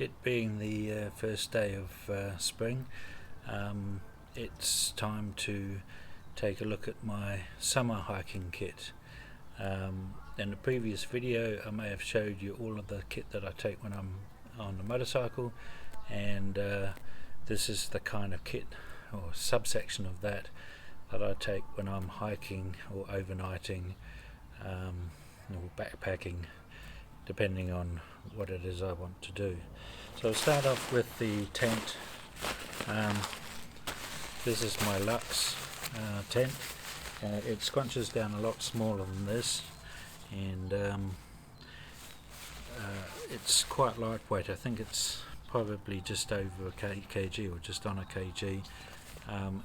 It being the first day of spring, it's time to take a look at my summer hiking kit. In the previous video I may have showed you all of the kit that I take when I'm on the motorcycle, and this is the kind of kit or subsection of that I take when I'm hiking or overnighting or backpacking, depending on what it is I want to do. So I'll start off with the tent. This is my Luxe tent. It scrunches down a lot smaller than this, and it's quite lightweight. I think it's probably just over a kg or just on a kg,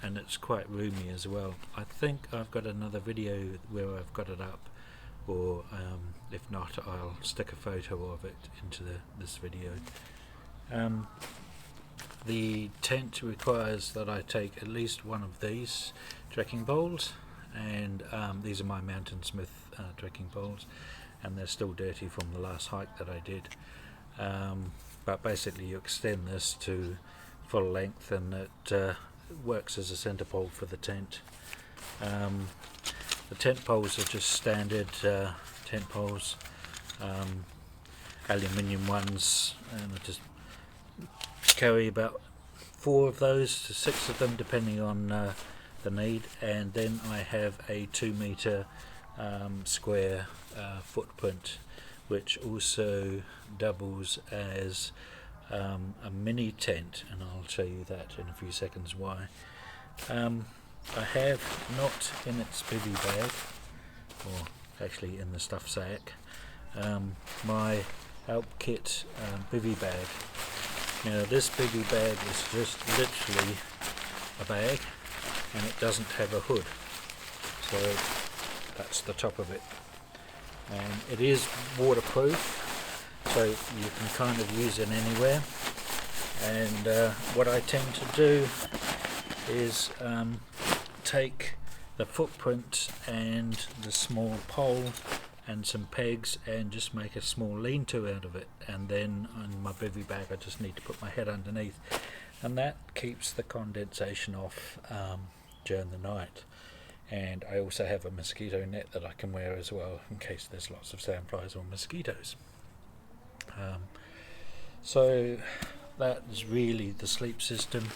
and it's quite roomy as well. I think I've got another video where I've got it up, or if not, I'll stick a photo of it into this video. The tent requires that I take at least one of these trekking poles, and these are my Mountain Smith trekking poles, and they're still dirty from the last hike that I did, but basically you extend this to full length and it works as a center pole for the tent. The tent poles are just standard tent poles, aluminium ones, and I just carry about 4 of those to 6 of them depending on the need, and then I have a 2 meter square footprint, which also doubles as a mini tent, and I'll show you that in a few seconds why. I have, not in its bivvy bag, or actually in the stuff sack, my Alpkit bivvy bag. Now this bivvy bag is just literally a bag, and it doesn't have a hood, so that's the top of it, and it is waterproof, so you can kind of use it anywhere. And what I tend to do is take the footprint and the small pole and some pegs and just make a small lean-to out of it, and then on my bivvy bag I just need to put my head underneath, and that keeps the condensation off during the night. And I also have a mosquito net that I can wear as well in case there's lots of sandflies or mosquitoes. So that is really the sleep system.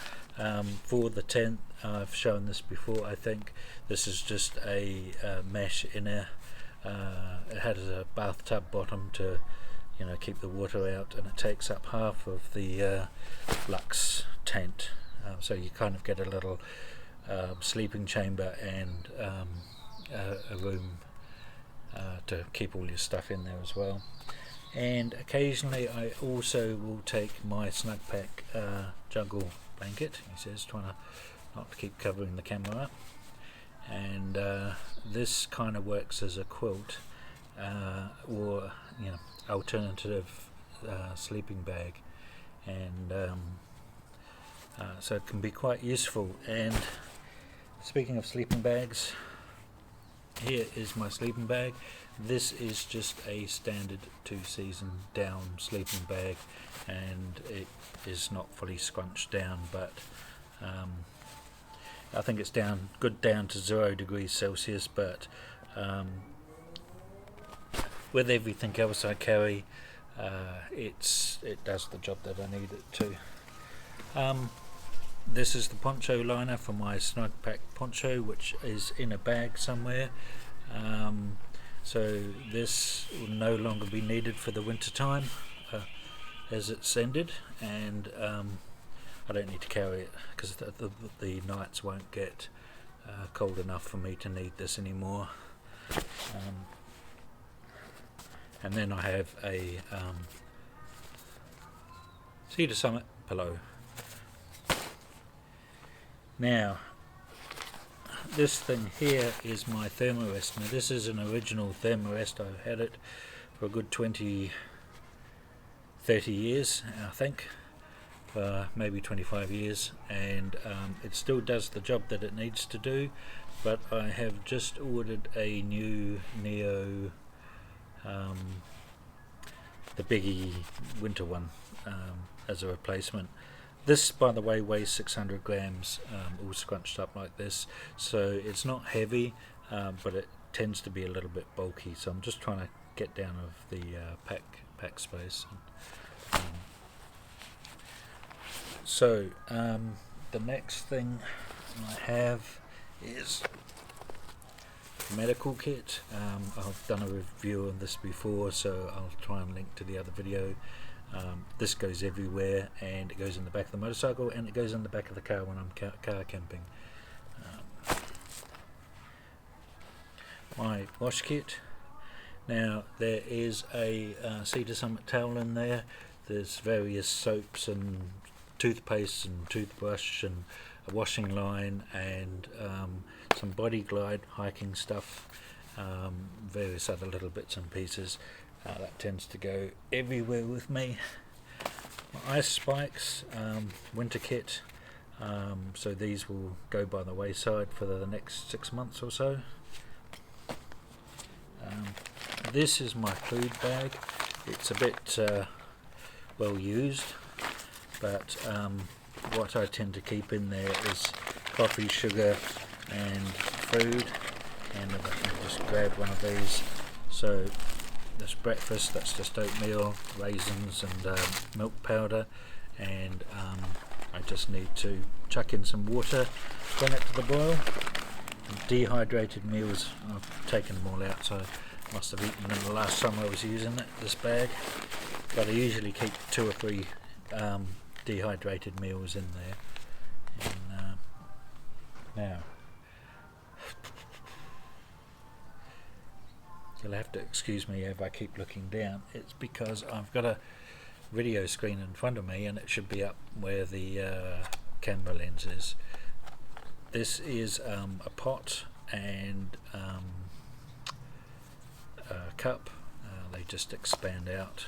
For the tent, I've shown this before, I think. This is just a mesh inner. It has a bathtub bottom to keep the water out, and it takes up half of the Luxe tent, so you kind of get a little sleeping chamber and a room to keep all your stuff in there as well. And occasionally I also will take my Snugpak jungle blanket. He says, trying to not to keep covering the camera up, and this kind of works as a quilt or alternative sleeping bag, and so it can be quite useful. And speaking of sleeping bags, here is my sleeping bag. This is just a standard 2-season down sleeping bag, and it is not fully scrunched down, but I think it's good down to 0 degrees Celsius, but with everything else I carry, it does the job that I need it to. This is the poncho liner for my Snugpak Poncho, which is in a bag somewhere. So this will no longer be needed for the winter time as it's ended, and I don't need to carry it because the nights won't get cold enough for me to need this anymore. And then I have a Cedar Summit pillow. Now this thing here is my thermarest. Now this is an original thermarest. I've had it for a good 20-30 years, I think, maybe 25 years, and it still does the job that it needs to do, but I have just ordered a new Neo, the biggie winter one, as a replacement. This, by the way, weighs 600 grams, all scrunched up like this, so it's not heavy, but it tends to be a little bit bulky, so I'm just trying to get down of the pack space. So the next thing I have is medical kit. I've done a review on this before, so I'll try and link to the other video. This goes everywhere, and it goes in the back of the motorcycle, and it goes in the back of the car when I'm car camping. My wash kit. Now there is a Cedar Summit towel in there. There's various soaps and toothpaste and toothbrush and a washing line and some Body Glide hiking stuff, various other little bits and pieces. That tends to go everywhere with me. My ice spikes, winter kit, so these will go by the wayside for the next 6 months or so. This is my food bag. It's a bit well used, but what I tend to keep in there is coffee, sugar and food, and if I can just grab one of these. So this breakfast, that's just oatmeal, raisins and milk powder, and I just need to chuck in some water, bring it to the boil. Dehydrated meals, I've taken them all out, so I must have eaten them the last time I was using it, this bag, but I usually keep 2 or 3 dehydrated meals in there. And now you'll have to excuse me if I keep looking down. It's because I've got a video screen in front of me and it should be up where the camera lens is. This is a pot and a cup. They just expand out.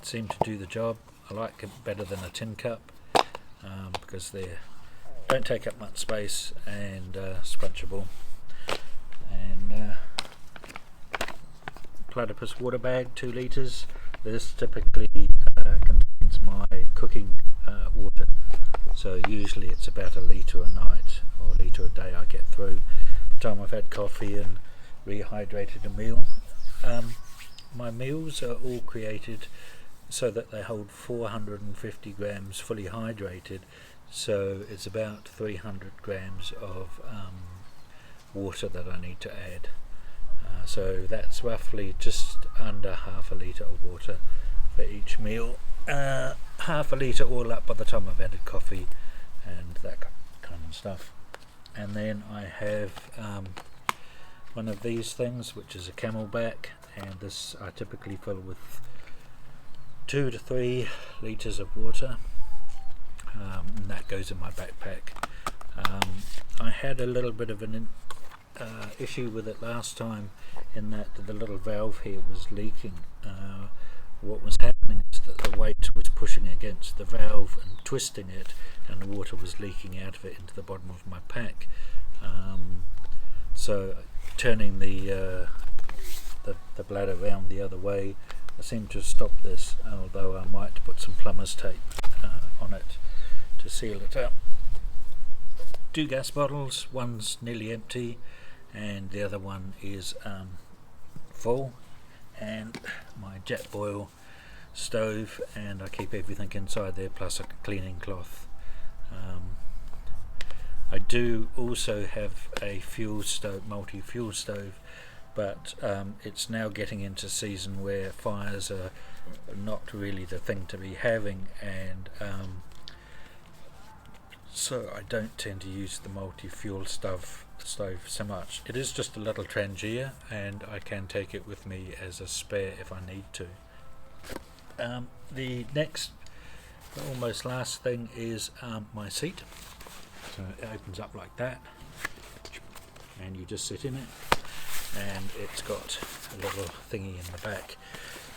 Seem to do the job. I like it better than a tin cup because they don't take up much space and scrunchable. And platypus water bag, 2 litres. This typically contains my cooking water, so usually it's about 1 litre a night or 1 litre a day I get through the time I've had coffee and rehydrated a meal. My meals are all created so that they hold 450 grams fully hydrated, so it's about 300 grams of water that I need to add. So that's roughly just under half a litre of water for each meal. Half a litre all up by the time I've added coffee and that kind of stuff. And then I have one of these things, which is a Camelback, and this I typically fill with 2 to 3 litres of water, and that goes in my backpack. I had a little bit of an issue with it last time, in that the little valve here was leaking. What was happening is that the weight was pushing against the valve and twisting it, and the water was leaking out of it into the bottom of my pack. So turning the bladder around the other way, I seem to have stopped this, although I might put some plumber's tape on it to seal it up. 2 gas bottles, one's nearly empty and the other one is full, and my jet boil stove, and I keep everything inside there plus a cleaning cloth. I do also have a fuel stove, multi-fuel stove, but it's now getting into season where fires are not really the thing to be having, and so I don't tend to use the multi-fuel stove so much. It is just a little Trangia, and I can take it with me as a spare if I need to. The next, almost last thing is my seat. So it opens up like that, and you just sit in it, and it's got a little thingy in the back.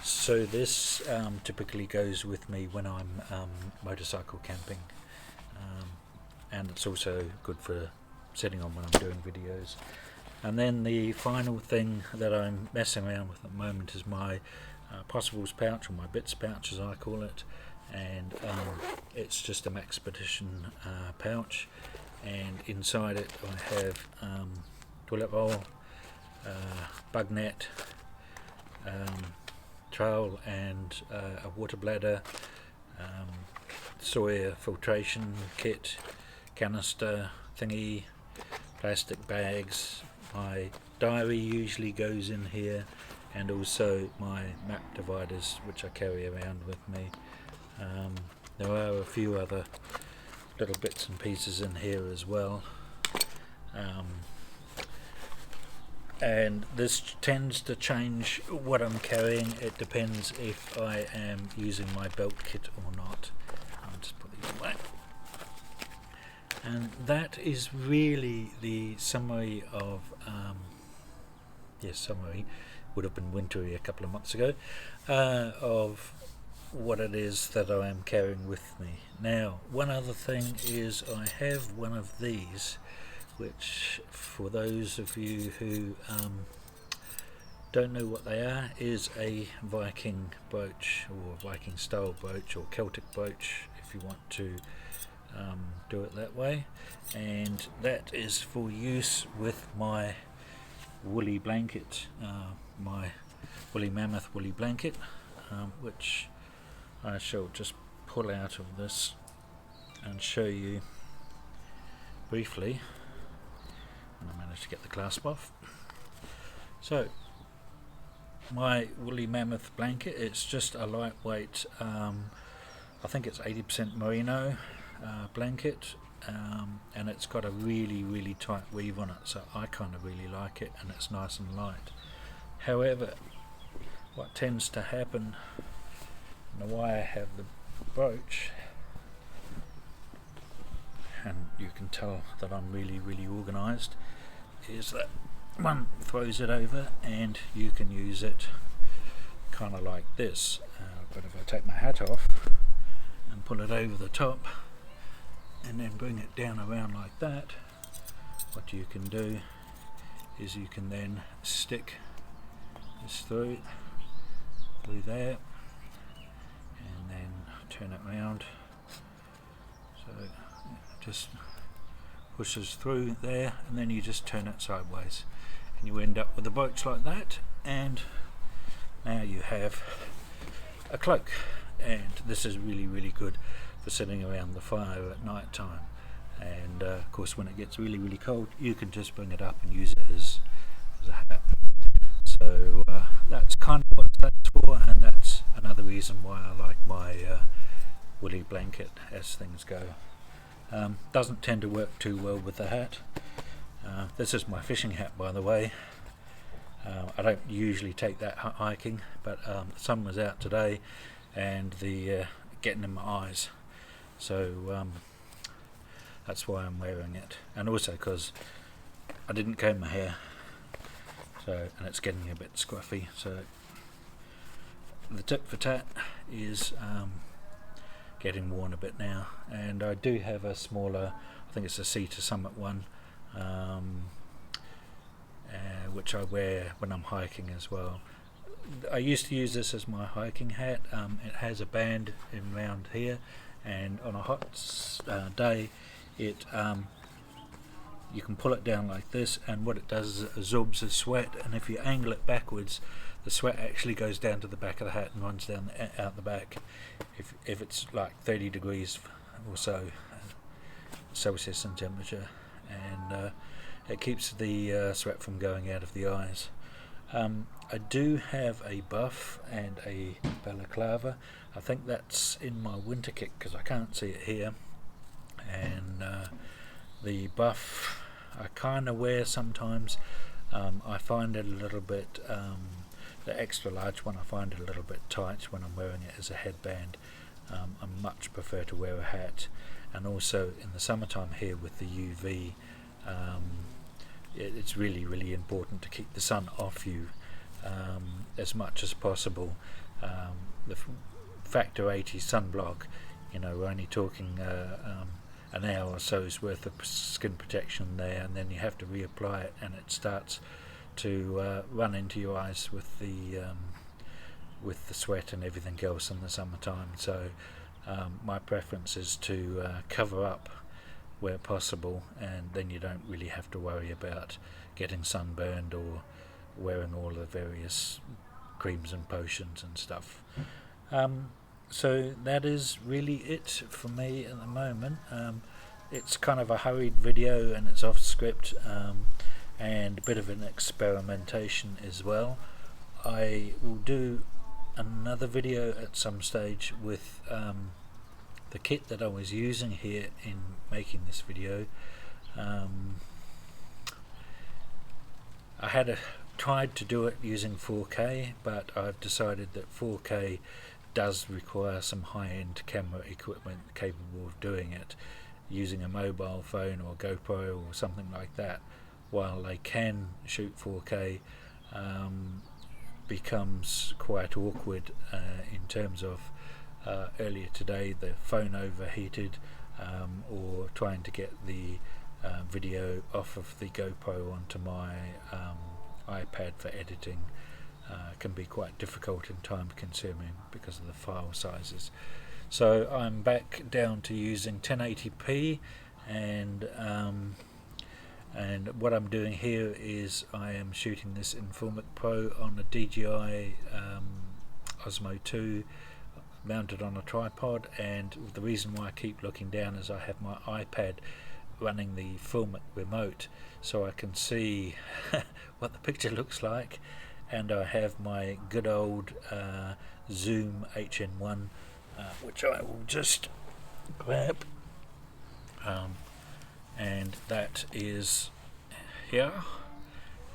So this typically goes with me when I'm motorcycle camping, and it's also good for sitting on when I'm doing videos. And then the final thing that I'm messing around with at the moment is my possibles pouch, or my bits pouch as I call it. and it's just a Maxpedition pouch, and inside it I have toilet roll, bug net, trowel and a water bladder, soya filtration kit, canister thingy, plastic bags. My diary usually goes in here, and also my map dividers, which I carry around with me. There are a few other little bits and pieces in here as well, and this tends to change what I'm carrying. It depends if I am using my belt kit or not. I'll just put these away. And that is really the summary of summary would have been wintry a couple of months ago, of what it is that I am carrying with me. Now, one other thing is I have one of these, which for those of you who don't know what they are, is a Viking brooch, or Viking style brooch, or Celtic brooch if you want to do it that way, and that is for use with my woolly blanket, my woolly mammoth woolly blanket, which I shall just pull out of this and show you briefly. And I managed to get the clasp off. So my woolly mammoth blanket, it's just a lightweight, I think it's 80% merino blanket, and it's got a really tight weave on it, so I kind of really like it, and it's nice and light. However, what tends to happen, and why I have the brooch, and you can tell that I'm really organised, is that one throws it over and you can use it kind of like this, but if I take my hat off and pull it over the top and then bring it down around like that, what you can do is you can then stick this through there and then turn it round, so it just pushes through there, and then you just turn it sideways and you end up with a brooch like that, and now you have a cloak. And this is really good for sitting around the fire at night time, and of course when it gets really cold you can just bring it up and use it as a hat. So that's kind of what that's for, and that's another reason why I like my woolly blanket as things go. Doesn't tend to work too well with the hat. This is my fishing hat, by the way. I don't usually take that hiking, but the sun was out today and the getting in my eyes, so that's why I'm wearing it, and also because I didn't comb my hair, so, and it's getting a bit scruffy. So the tip for tat is getting worn a bit now, and I do have a smaller, I think it's a Sea to Summit one, which I wear when I'm hiking as well. I used to use this as my hiking hat. It has a band in round here, and on a hot day it you can pull it down like this, and what it does is it absorbs the sweat, and if you angle it backwards the sweat actually goes down to the back of the hat and runs down out the back if it's like 30 degrees or so Celsius in temperature, and it keeps the sweat from going out of the eyes. I do have a buff and a balaclava. I think that's in my winter kit because I can't see it here, and the buff I kind of wear sometimes. I find it a little bit, the extra large one, I find it a little bit tight when I'm wearing it as a headband. I much prefer to wear a hat, and also in the summertime here with the UV, it's really important to keep the sun off you as much as possible. The factor 80 sunblock, you know, we're only talking an hour or so's worth of skin protection there, and then you have to reapply it, and it starts to run into your eyes with the sweat and everything else in the summertime. So my preference is to cover up where possible, and then you don't really have to worry about getting sunburned or wearing all the various creams and potions and stuff. So that is really it for me at the moment. It's kind of a hurried video and it's off script, and a bit of an experimentation as well. I will do another video at some stage with the kit that I was using here in making this video. I had tried to do it using 4K, but I've decided that 4K does require some high-end camera equipment capable of doing it. Using a mobile phone or GoPro or something like that, while they can shoot 4K, becomes quite awkward in terms of earlier today the phone overheated, or trying to get the video off of the GoPro onto my iPad for editing can be quite difficult and time consuming because of the file sizes. So I'm back down to using 1080p, and what I'm doing here is I am shooting this in Filmic Pro on a DJI Osmo 2 mounted on a tripod, and the reason why I keep looking down is I have my iPad running the Filmic remote so I can see what the picture looks like, and I have my good old Zoom HN1, which I will just grab, and that is here,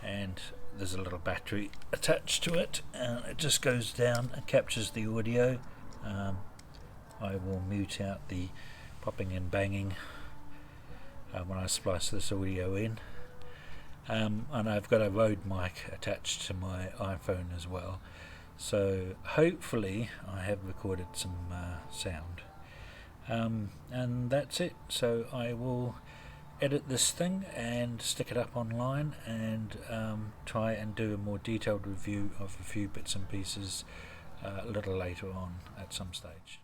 and there's a little battery attached to it, and it just goes down and captures the audio. I will mute out the popping and banging when I splice this audio in, and I've got a Rode mic attached to my iPhone as well, so hopefully I have recorded some sound, and that's it. So I will edit this thing and stick it up online, and try and do a more detailed review of a few bits and pieces a little later on at some stage.